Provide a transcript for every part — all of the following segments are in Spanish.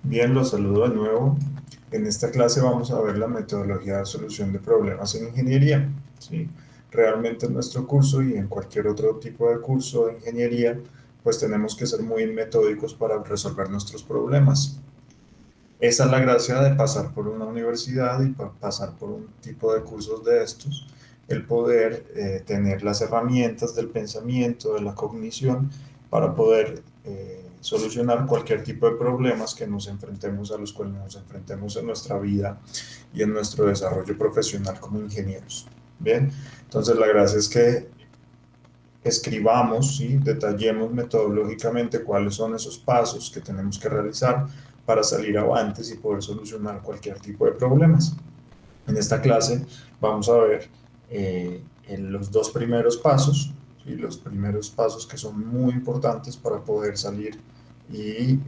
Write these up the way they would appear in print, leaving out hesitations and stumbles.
Bien, los saludo de nuevo. En esta clase vamos a ver la metodología de solución de problemas en ingeniería, ¿sí? Realmente en nuestro curso y en cualquier otro tipo de curso de ingeniería, pues tenemos que ser muy metódicos para resolver nuestros problemas. Esa es la gracia de pasar por una universidad y pasar por un tipo de cursos de estos, el poder tener las herramientas del pensamiento, de la cognición, para poder solucionar cualquier tipo de problemas que nos enfrentemos, a los cuales nos enfrentemos en nuestra vida y en nuestro desarrollo profesional como ingenieros. Bien, entonces la gracia es que escribamos, ¿sí? Detallemos metodológicamente cuáles son esos pasos que tenemos que realizar para salir avantes y poder solucionar cualquier tipo de problemas. En esta clase vamos a ver en los dos primeros pasos, ¿sí? Los primeros pasos que son muy importantes para poder salir y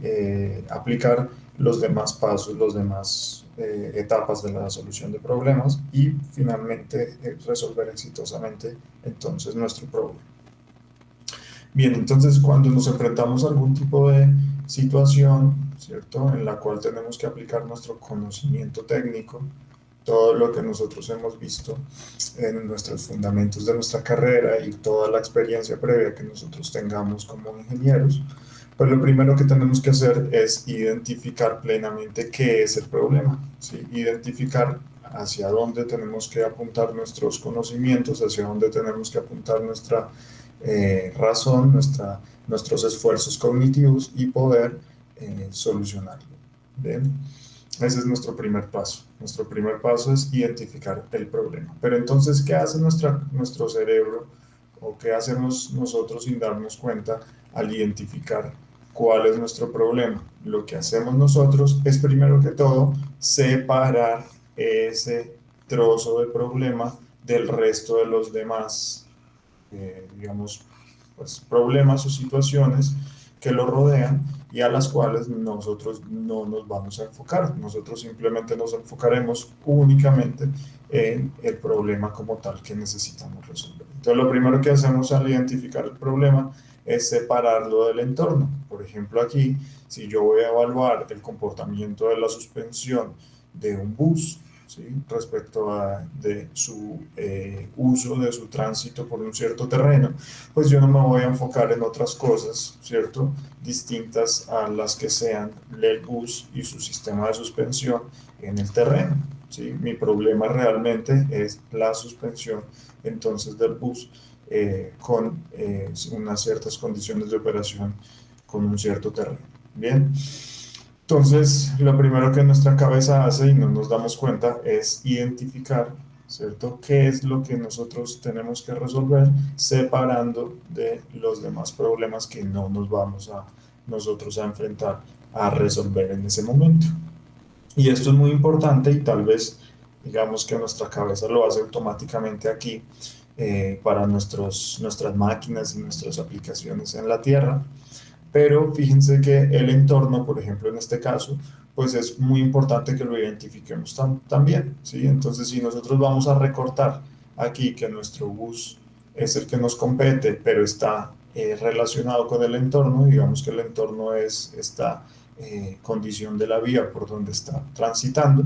aplicar los demás pasos, los demás etapas de la solución de problemas y finalmente resolver exitosamente entonces nuestro problema. Bien, entonces cuando nos enfrentamos a algún tipo de situación, ¿cierto? En la cual tenemos que aplicar nuestro conocimiento técnico, todo lo que nosotros hemos visto en nuestros fundamentos de nuestra carrera y toda la experiencia previa que nosotros tengamos como ingenieros, pues lo primero que tenemos que hacer es identificar plenamente qué es el problema, ¿sí? Identificar hacia dónde tenemos que apuntar nuestros conocimientos, hacia dónde tenemos que apuntar nuestra razón, nuestros esfuerzos cognitivos y poder solucionarlo. ¿Bien? Ese es nuestro primer paso. Nuestro primer paso es identificar el problema. Pero entonces, ¿qué hace nuestro cerebro o qué hacemos nosotros sin darnos cuenta al identificar cuál es nuestro problema? Lo que hacemos nosotros es primero que todo separar ese trozo de problema del resto de los demás, digamos, pues, problemas o situaciones que lo rodean y a las cuales nosotros no nos vamos a enfocar. Nosotros simplemente nos enfocaremos únicamente en el problema como tal que necesitamos resolver. Entonces, lo primero que hacemos al identificar el problema es separarlo del entorno. Por ejemplo, aquí, si yo voy a evaluar el comportamiento de la suspensión de un bus, ¿sí? Respecto a de su uso, de su tránsito por un cierto terreno, pues yo no me voy a enfocar en otras cosas, ¿cierto? Distintas a las que sean el bus y su sistema de suspensión en el terreno, ¿sí? Mi problema realmente es la suspensión entonces del bus con unas ciertas condiciones de operación con un cierto terreno. Bien. Entonces, lo primero que nuestra cabeza hace y no nos damos cuenta es identificar, ¿cierto? ¿Qué es lo que nosotros tenemos que resolver separando de los demás problemas que no nos vamos a nosotros a enfrentar a resolver en ese momento? Y esto es muy importante y tal vez digamos que nuestra cabeza lo hace automáticamente aquí para nuestras máquinas y nuestras aplicaciones en la Tierra, pero fíjense que el entorno, por ejemplo, en este caso, pues es muy importante que lo identifiquemos también, ¿sí? Entonces, si nosotros vamos a recortar aquí que nuestro bus es el que nos compete, pero está relacionado con el entorno, digamos que el entorno es esta condición de la vía por donde está transitando,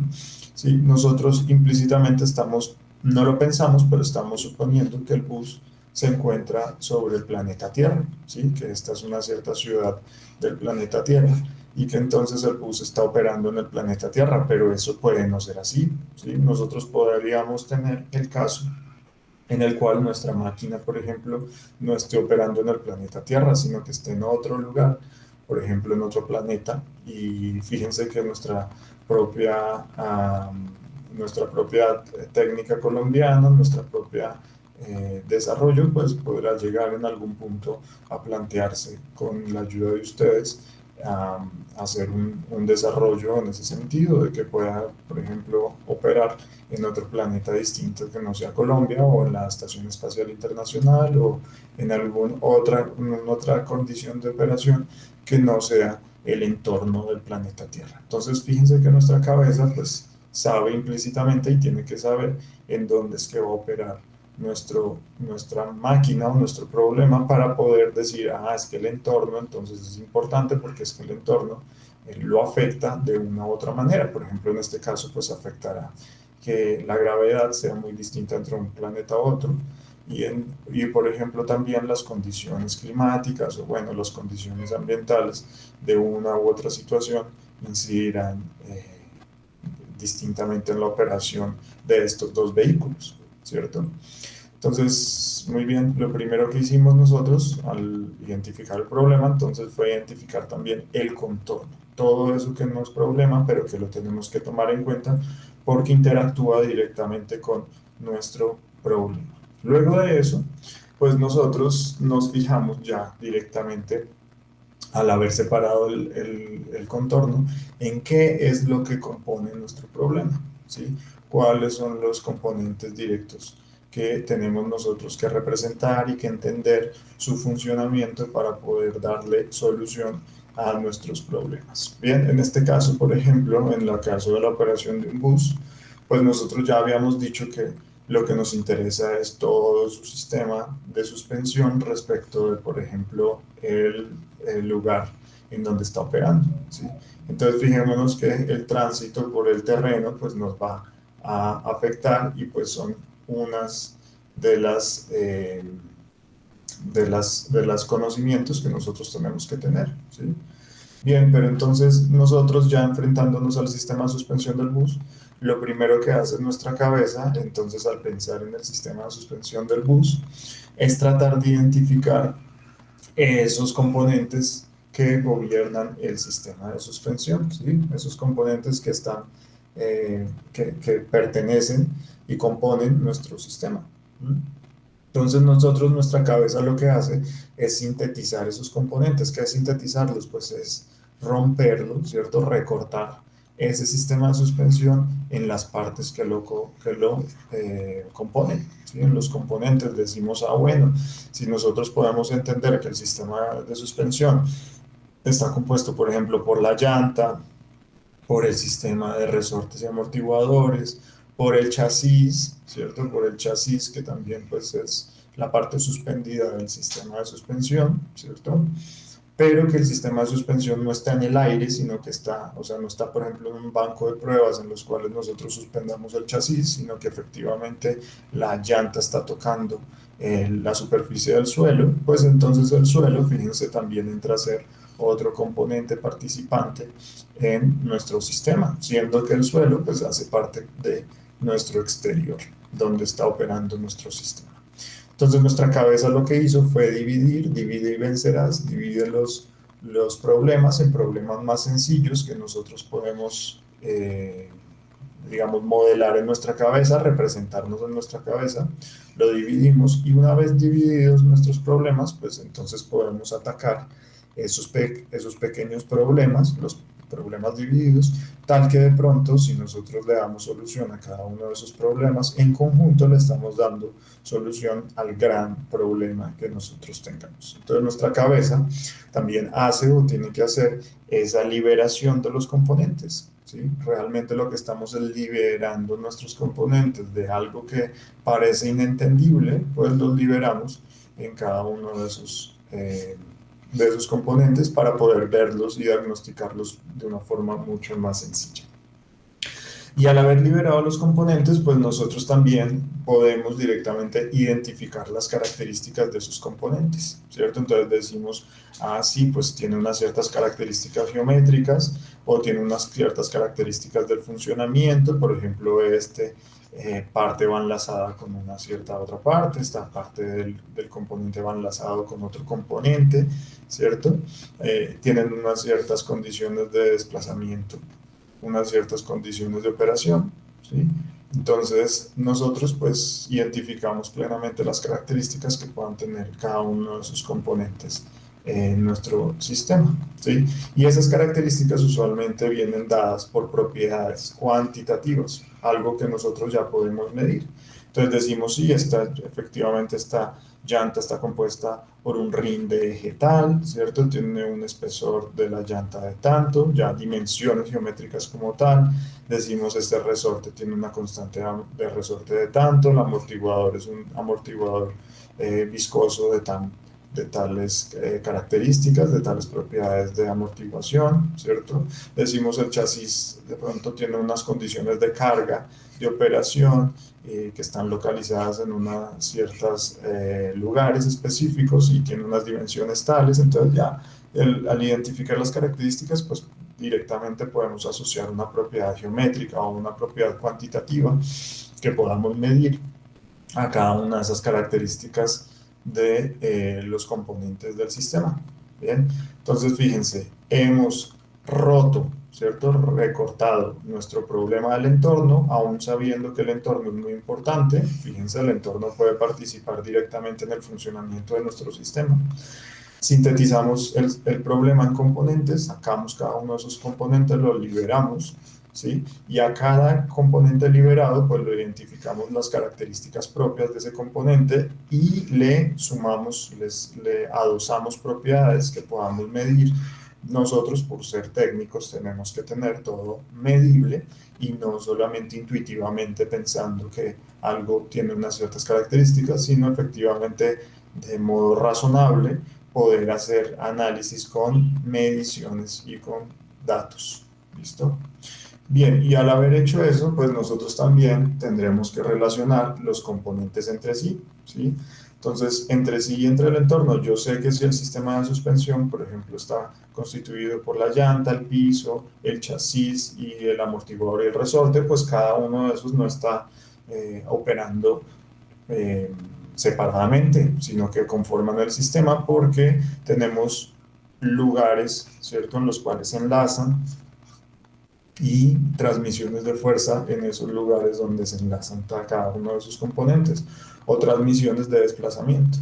¿sí? Nosotros implícitamente estamos, no lo pensamos, pero estamos suponiendo que el bus se encuentra sobre el planeta Tierra, ¿sí? Que esta es una cierta ciudad del planeta Tierra y que entonces el bus está operando en el planeta Tierra, pero eso puede no ser así, ¿sí? Nosotros podríamos tener el caso en el cual nuestra máquina, por ejemplo, no esté operando en el planeta Tierra, sino que esté en otro lugar, por ejemplo, en otro planeta, y fíjense que propia, nuestra propia técnica colombiana, nuestra propia desarrollo, pues podrá llegar en algún punto a plantearse con la ayuda de ustedes a hacer un desarrollo en ese sentido, de que pueda, por ejemplo, operar en otro planeta distinto que no sea Colombia o en la Estación Espacial Internacional o en otra condición de operación que no sea el entorno del planeta Tierra. Entonces, fíjense que nuestra cabeza pues sabe implícitamente y tiene que saber en dónde es que va a operar nuestra máquina o nuestro problema para poder decir, es que el entorno entonces es importante porque es que el entorno lo afecta de una u otra manera. Por ejemplo, en este caso, pues afectará que la gravedad sea muy distinta entre un planeta a otro. Y por ejemplo también las condiciones climáticas o bueno, las condiciones ambientales de una u otra situación incidirán distintamente en la operación de estos dos vehículos, ¿cierto? Entonces, muy bien, lo primero que hicimos nosotros al identificar el problema, entonces fue identificar también el contorno, todo eso que no es problema, pero que lo tenemos que tomar en cuenta porque interactúa directamente con nuestro problema. Luego de eso, pues nosotros nos fijamos ya directamente al haber separado el contorno, en qué es lo que compone nuestro problema, ¿sí? Cuáles son los componentes directos que tenemos nosotros que representar y que entender su funcionamiento para poder darle solución a nuestros problemas. Bien, en este caso, por ejemplo, en el caso de la operación de un bus, pues nosotros ya habíamos dicho que lo que nos interesa es todo su sistema de suspensión respecto de, por ejemplo, el lugar en donde está operando, ¿sí? Entonces, fijémonos que el tránsito por el terreno pues nos va a afectar y pues son unas de las conocimientos que nosotros tenemos que tener, ¿sí? Bien, pero entonces nosotros ya enfrentándonos al sistema de suspensión del bus, lo primero que hace nuestra cabeza, entonces al pensar en el sistema de suspensión del bus, es tratar de identificar esos componentes que gobiernan el sistema de suspensión, ¿sí? Esos componentes que están, que pertenecen y componen nuestro sistema. ¿Mm? Entonces nosotros, nuestra cabeza lo que hace es sintetizar esos componentes. ¿Qué es sintetizarlos? Pues es romperlo, ¿cierto? Recortar ese sistema de suspensión en las partes que lo componen, ¿sí? En los componentes decimos, bueno, si nosotros podemos entender que el sistema de suspensión está compuesto, por ejemplo, por la llanta, por el sistema de resortes y amortiguadores, por el chasis, ¿cierto? Por el chasis que también pues es la parte suspendida del sistema de suspensión, ¿cierto? Pero que el sistema de suspensión no está en el aire, sino que está, o sea, no está, por ejemplo, en un banco de pruebas en los cuales nosotros suspendamos el chasis, sino que efectivamente la llanta está tocando la superficie del suelo, pues entonces el suelo, fíjense, también entra a ser otro componente participante en nuestro sistema, siendo que el suelo pues hace parte de nuestro exterior, donde está operando nuestro sistema. Entonces nuestra cabeza lo que hizo fue dividir, divide y vencerás, divide los problemas en problemas más sencillos que nosotros podemos, digamos, modelar en nuestra cabeza, representarnos en nuestra cabeza, lo dividimos y una vez divididos nuestros problemas, pues entonces podemos atacar esos pequeños problemas, los problemas divididos, tal que de pronto si nosotros le damos solución a cada uno de esos problemas, en conjunto le estamos dando solución al gran problema que nosotros tengamos. Entonces nuestra cabeza también hace o tiene que hacer esa liberación de los componentes, ¿sí? Realmente lo que estamos es liberando nuestros componentes de algo que parece inentendible, pues los liberamos en cada uno de esos componentes para poder verlos y diagnosticarlos de una forma mucho más sencilla. Y al haber liberado los componentes, pues nosotros también podemos directamente identificar las características de esos componentes, ¿cierto? Entonces decimos, sí, pues tiene unas ciertas características geométricas o tiene unas ciertas características del funcionamiento, por ejemplo, parte va enlazada con una cierta otra parte, esta parte del componente va enlazado con otro componente, ¿cierto? Tienen unas ciertas condiciones de desplazamiento, unas ciertas condiciones de operación, ¿sí? Entonces nosotros pues identificamos plenamente las características que puedan tener cada uno de sus componentes en nuestro sistema, ¿sí? Y esas características usualmente vienen dadas por propiedades cuantitativas, algo que nosotros ya podemos medir. Entonces decimos, sí, efectivamente esta llanta está compuesta por un rin de eje tal, ¿cierto? Tiene un espesor de la llanta de tanto, ya dimensiones geométricas como tal. Decimos, este resorte tiene una constante de resorte de tanto, el amortiguador es un amortiguador viscoso de tales características, de tales propiedades de amortiguación, ¿cierto? Decimos el chasis de pronto tiene unas condiciones de carga, de operación, que están localizadas en unos ciertos lugares específicos y tiene unas dimensiones tales, entonces ya al identificar las características, pues directamente podemos asociar una propiedad geométrica o una propiedad cuantitativa que podamos medir a cada una de esas características de los componentes del sistema. Bien, entonces fíjense, hemos roto, ¿cierto? Recortado nuestro problema del entorno, aún sabiendo que el entorno es muy importante. Fíjense, el entorno puede participar directamente en el funcionamiento de nuestro sistema. Sintetizamos el problema en componentes, sacamos cada uno de esos componentes, los liberamos, ¿sí? Y a cada componente liberado, pues lo identificamos las características propias de ese componente y le sumamos, le adosamos propiedades que podamos medir. Nosotros, por ser técnicos, tenemos que tener todo medible y no solamente intuitivamente pensando que algo tiene unas ciertas características, sino efectivamente de modo razonable poder hacer análisis con mediciones y con datos. ¿Listo? Bien, y al haber hecho eso, pues nosotros también tendremos que relacionar los componentes entre sí, ¿sí? Entonces, entre sí y entre el entorno, yo sé que si el sistema de suspensión, por ejemplo, está constituido por la llanta, el piso, el chasis y el amortiguador y el resorte, pues cada uno de esos no está operando separadamente, sino que conforman el sistema porque tenemos lugares, ¿cierto?, en los cuales se enlazan y transmisiones de fuerza en esos lugares donde se enlazan cada uno de sus componentes o transmisiones de desplazamiento.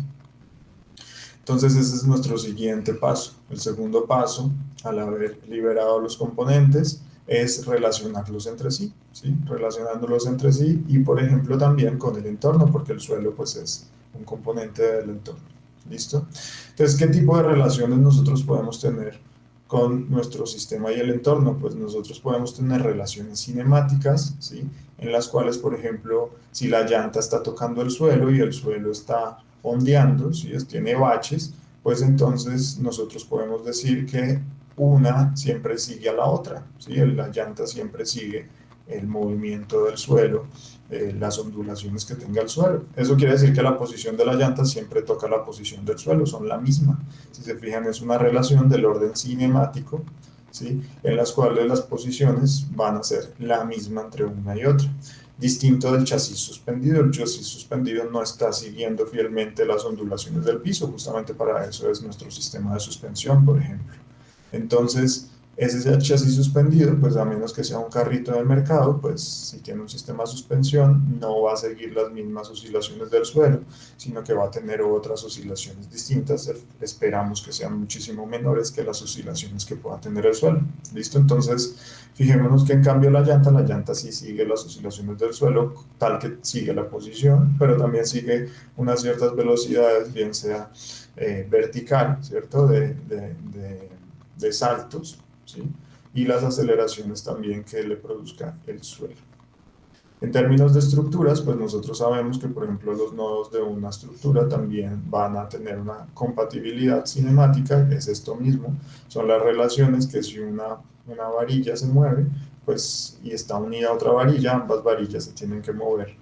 Entonces ese es nuestro siguiente paso. El segundo paso, al haber liberado los componentes, es relacionarlos entre sí, ¿sí? Relacionándolos entre sí y, por ejemplo, también con el entorno, porque el suelo pues es un componente del entorno. ¿Listo? Entonces, ¿qué tipo de relaciones nosotros podemos tener con nuestro sistema y el entorno? Pues nosotros podemos tener relaciones cinemáticas, ¿sí? En las cuales, por ejemplo, si la llanta está tocando el suelo y el suelo está ondeando, ¿sí? Tiene baches, pues entonces nosotros podemos decir que una siempre sigue a la otra, ¿sí? La llanta siempre sigue el movimiento del suelo, las ondulaciones que tenga el suelo. Eso quiere decir que la posición de la llanta siempre toca la posición del suelo, son la misma. Si se fijan, es una relación del orden cinemático, ¿sí? En las cuales las posiciones van a ser la misma entre una y otra. Distinto del chasis suspendido. El chasis suspendido no está siguiendo fielmente las ondulaciones del piso, justamente para eso es nuestro sistema de suspensión, por ejemplo. Entonces, ese chasis suspendido, pues a menos que sea un carrito del mercado, pues si tiene un sistema de suspensión, no va a seguir las mismas oscilaciones del suelo, sino que va a tener otras oscilaciones distintas. Esperamos que sean muchísimo menores que las oscilaciones que pueda tener el suelo. ¿Listo? Entonces, fijémonos que en cambio la llanta sí sigue las oscilaciones del suelo, tal que sigue la posición, pero también sigue unas ciertas velocidades, bien sea vertical, ¿cierto? De saltos, ¿sí? Y las aceleraciones también que le produzca el suelo. En términos de estructuras, pues nosotros sabemos que, por ejemplo, los nodos de una estructura también van a tener una compatibilidad cinemática, que es esto mismo, son las relaciones que si una varilla se mueve, pues, y está unida a otra varilla, ambas varillas se tienen que mover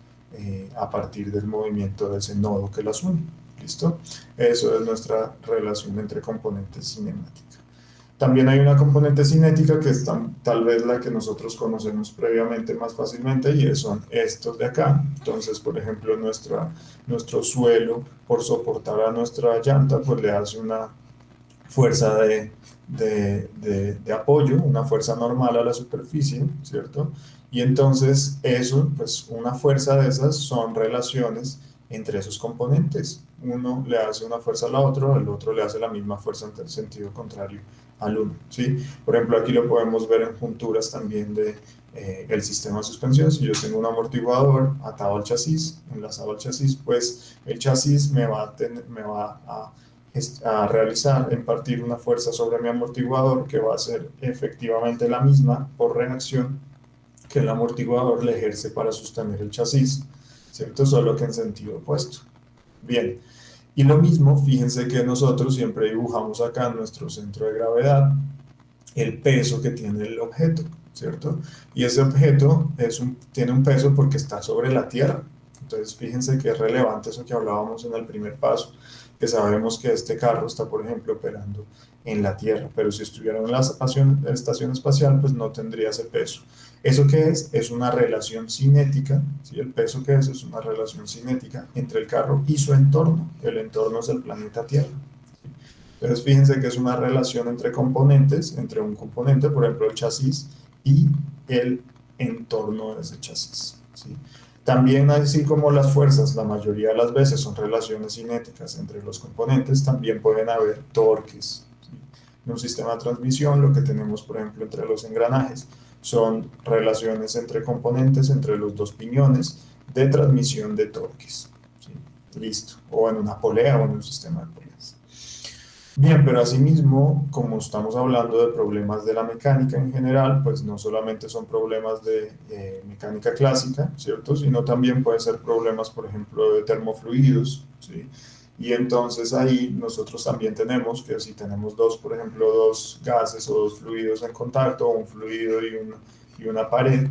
a partir del movimiento de ese nodo que las une. ¿Listo? Eso es nuestra relación entre componentes cinemáticas. También hay una componente cinética que es tal vez la que nosotros conocemos previamente más fácilmente y son estos de acá. Entonces, por ejemplo, nuestro suelo, por soportar a nuestra llanta, pues le hace una fuerza de apoyo, una fuerza normal a la superficie, ¿cierto? Y entonces eso, pues una fuerza de esas son relaciones entre esos componentes. Uno le hace una fuerza al otro, el otro le hace la misma fuerza en el sentido contrario al 1, ¿sí? Por ejemplo, aquí lo podemos ver en junturas también de el sistema de suspensión. Si yo tengo un amortiguador atado al chasis, enlazado al chasis, pues el chasis me va a realizar, impartir una fuerza sobre mi amortiguador que va a ser efectivamente la misma por reacción que el amortiguador le ejerce para sostener el chasis, ¿cierto? Solo que en sentido opuesto. Bien, y lo mismo, fíjense que nosotros siempre dibujamos acá en nuestro centro de gravedad el peso que tiene el objeto, ¿cierto? Y ese objeto tiene un peso porque está sobre la Tierra. Entonces, fíjense que es relevante eso que hablábamos en el primer paso, que sabemos que este carro está, por ejemplo, operando en la Tierra, pero si estuviera en la estación espacial, pues no tendría ese peso. ¿Eso qué es? Es una relación cinética, ¿sí? El peso que es una relación cinética entre el carro y su entorno. El entorno es el planeta Tierra. Entonces, fíjense que es una relación entre componentes, entre un componente, por ejemplo, el chasis, y el entorno de ese chasis, ¿sí? También, así como las fuerzas, la mayoría de las veces son relaciones cinéticas entre los componentes, también pueden haber torques, ¿sí? En un sistema de transmisión, lo que tenemos, por ejemplo, entre los engranajes, son relaciones entre componentes, entre los dos piñones, de transmisión de torques, ¿sí? Listo. O en una polea o en un sistema de poleas. Bien, pero asimismo, como estamos hablando de problemas de la mecánica en general, pues no solamente son problemas de mecánica clásica, ¿cierto? Sino también pueden ser problemas, por ejemplo, de termofluidos, ¿sí? Y entonces ahí nosotros también tenemos que si tenemos dos, por ejemplo, dos gases o dos fluidos en contacto, o un fluido y una pared,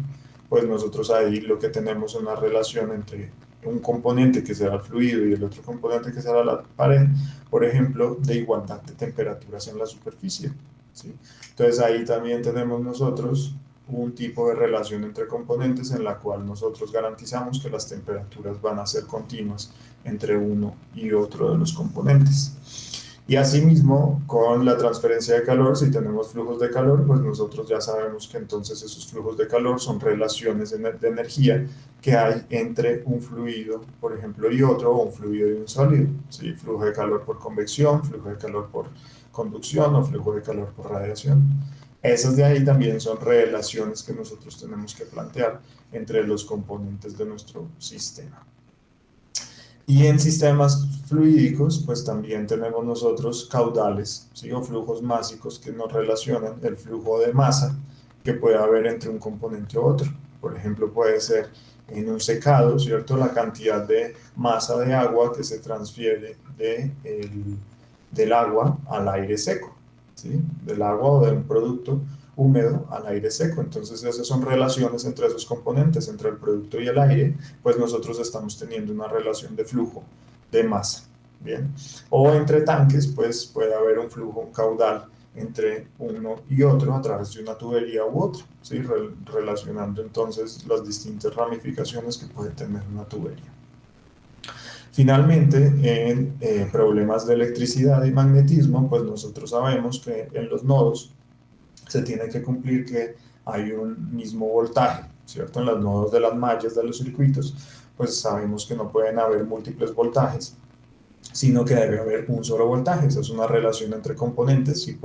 pues nosotros ahí lo que tenemos es una relación entre un componente que será el fluido y el otro componente que será la pared, por ejemplo, de igualdad de temperaturas en la superficie, ¿sí? Entonces ahí también tenemos nosotros un tipo de relación entre componentes en la cual nosotros garantizamos que las temperaturas van a ser continuas entre uno y otro de los componentes. Y asimismo, con la transferencia de calor, si tenemos flujos de calor, pues nosotros ya sabemos que entonces esos flujos de calor son relaciones de energía que hay entre un fluido, por ejemplo, y otro, o un fluido y un sólido, ¿sí? Flujo de calor por convección, flujo de calor por conducción o flujo de calor por radiación. Esas de ahí también son relaciones que nosotros tenemos que plantear entre los componentes de nuestro sistema. Y en sistemas fluídicos, pues también tenemos nosotros caudales, ¿sí? O flujos másicos que nos relacionan el flujo de masa que puede haber entre un componente u otro. Por ejemplo, puede ser en un secado, ¿cierto? La cantidad de masa de agua que se transfiere del agua al aire seco, ¿sí? Del agua o de un producto húmedo al aire seco. Entonces, esas son relaciones entre esos componentes, entre el producto y el aire, pues nosotros estamos teniendo una relación de flujo de masa, ¿bien? O entre tanques, pues puede haber un flujo, un caudal entre uno y otro a través de una tubería u otra, ¿sí? Relacionando entonces las distintas ramificaciones que puede tener una tubería. Finalmente, en problemas de electricidad y magnetismo, pues nosotros sabemos que en los nodos se tiene que cumplir que hay un mismo voltaje, ¿cierto? En los nodos de las mallas de los circuitos, pues sabemos que no pueden haber múltiples voltajes, sino que debe haber un solo voltaje. Esa es una relación entre componentes. Si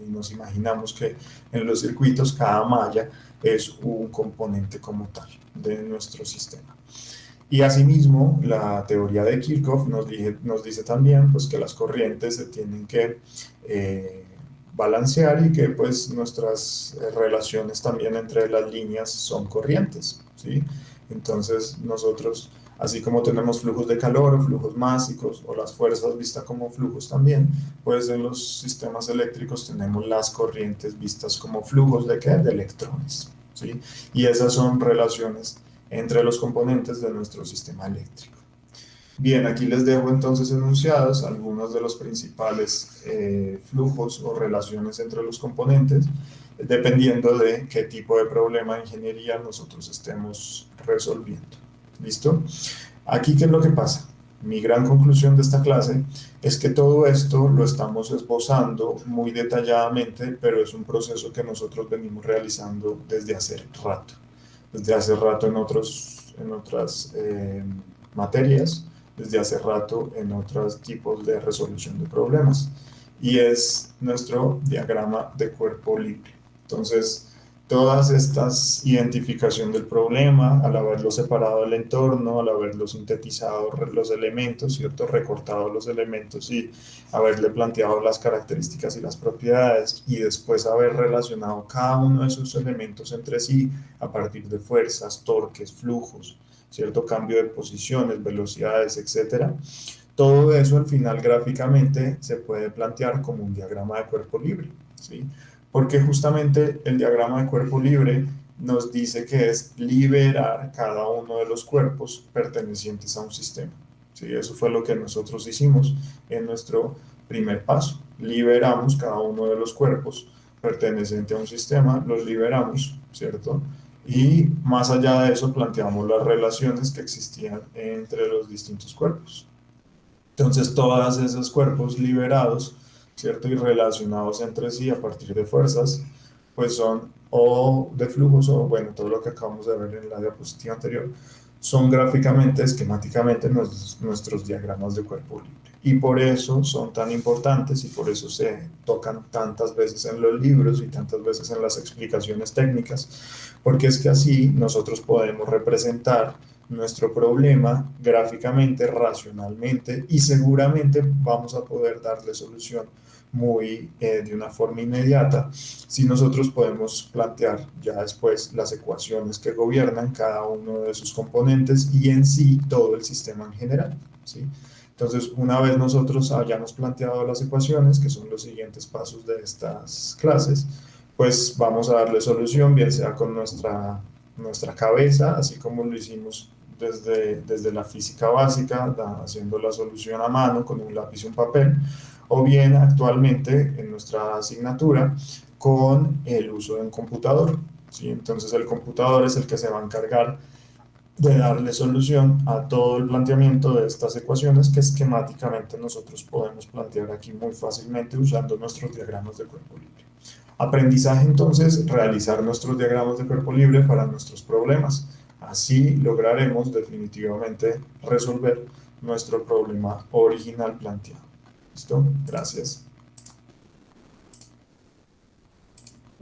nos imaginamos que en los circuitos cada malla es un componente como tal de nuestro sistema. Y asimismo, la teoría de Kirchhoff nos dice también pues, que las corrientes se tienen que balancear y que pues, nuestras relaciones también entre las líneas son corrientes, ¿sí? Entonces nosotros, así como tenemos flujos de calor o flujos másicos o las fuerzas vistas como flujos también, pues en los sistemas eléctricos tenemos las corrientes vistas como flujos ¿de qué? De electrones, ¿sí? Y esas son relaciones entre los componentes de nuestro sistema eléctrico. Bien, aquí les dejo entonces enunciados algunos de los principales flujos o relaciones entre los componentes, dependiendo de qué tipo de problema de ingeniería nosotros estemos resolviendo. ¿Listo? Aquí, ¿qué es lo que pasa? Mi gran conclusión de esta clase es que todo esto lo estamos esbozando muy detalladamente, pero es un proceso que nosotros venimos realizando desde hace rato. Desde hace rato en otras materias, desde hace rato en otros tipos de resolución de problemas. y es nuestro diagrama de cuerpo libre. Entonces, todas estas identificación del problema, al haberlo separado del entorno, al haberlo sintetizado los elementos, ¿cierto? Recortado los elementos y haberle planteado las características y las propiedades y después haber relacionado cada uno de esos elementos entre sí a partir de fuerzas, torques, flujos, ¿cierto? Cambio de posiciones, velocidades, etcétera. Todo eso al final gráficamente se puede plantear como un diagrama de cuerpo libre, ¿sí? Porque justamente el diagrama de cuerpo libre nos dice que es liberar cada uno de los cuerpos pertenecientes a un sistema, ¿sí? Eso fue lo que nosotros hicimos en nuestro primer paso. Liberamos cada uno de los cuerpos perteneciente a un sistema, los liberamos, ¿cierto? Y más allá de eso planteamos las relaciones que existían entre los distintos cuerpos. Entonces, todos esos cuerpos liberados, ¿cierto? Y relacionados entre sí a partir de fuerzas, pues son o de flujos o, bueno, todo lo que acabamos de ver en la diapositiva anterior, son gráficamente, esquemáticamente nuestros diagramas de cuerpo libre. Y por eso son tan importantes y por eso se tocan tantas veces en los libros y tantas veces en las explicaciones técnicas, porque es que así nosotros podemos representar nuestro problema gráficamente, racionalmente y seguramente vamos a poder darle solución de una forma inmediata si nosotros podemos plantear ya después las ecuaciones que gobiernan cada uno de sus componentes y en sí todo el sistema en general, ¿sí? Entonces, una vez nosotros hayamos planteado las ecuaciones, que son los siguientes pasos de estas clases, pues vamos a darle solución, bien sea con nuestra cabeza, así como lo hicimos desde la física básica, haciendo la solución a mano con un lápiz y un papel, o bien actualmente en nuestra asignatura con el uso de un computador, ¿sí? Entonces el computador es el que se va a encargar de darle solución a todo el planteamiento de estas ecuaciones que esquemáticamente nosotros podemos plantear aquí muy fácilmente usando nuestros diagramas de cuerpo libre. Aprendizaje entonces, realizar nuestros diagramas de cuerpo libre para nuestros problemas. Así lograremos definitivamente resolver nuestro problema original planteado. ¿Listo? Gracias.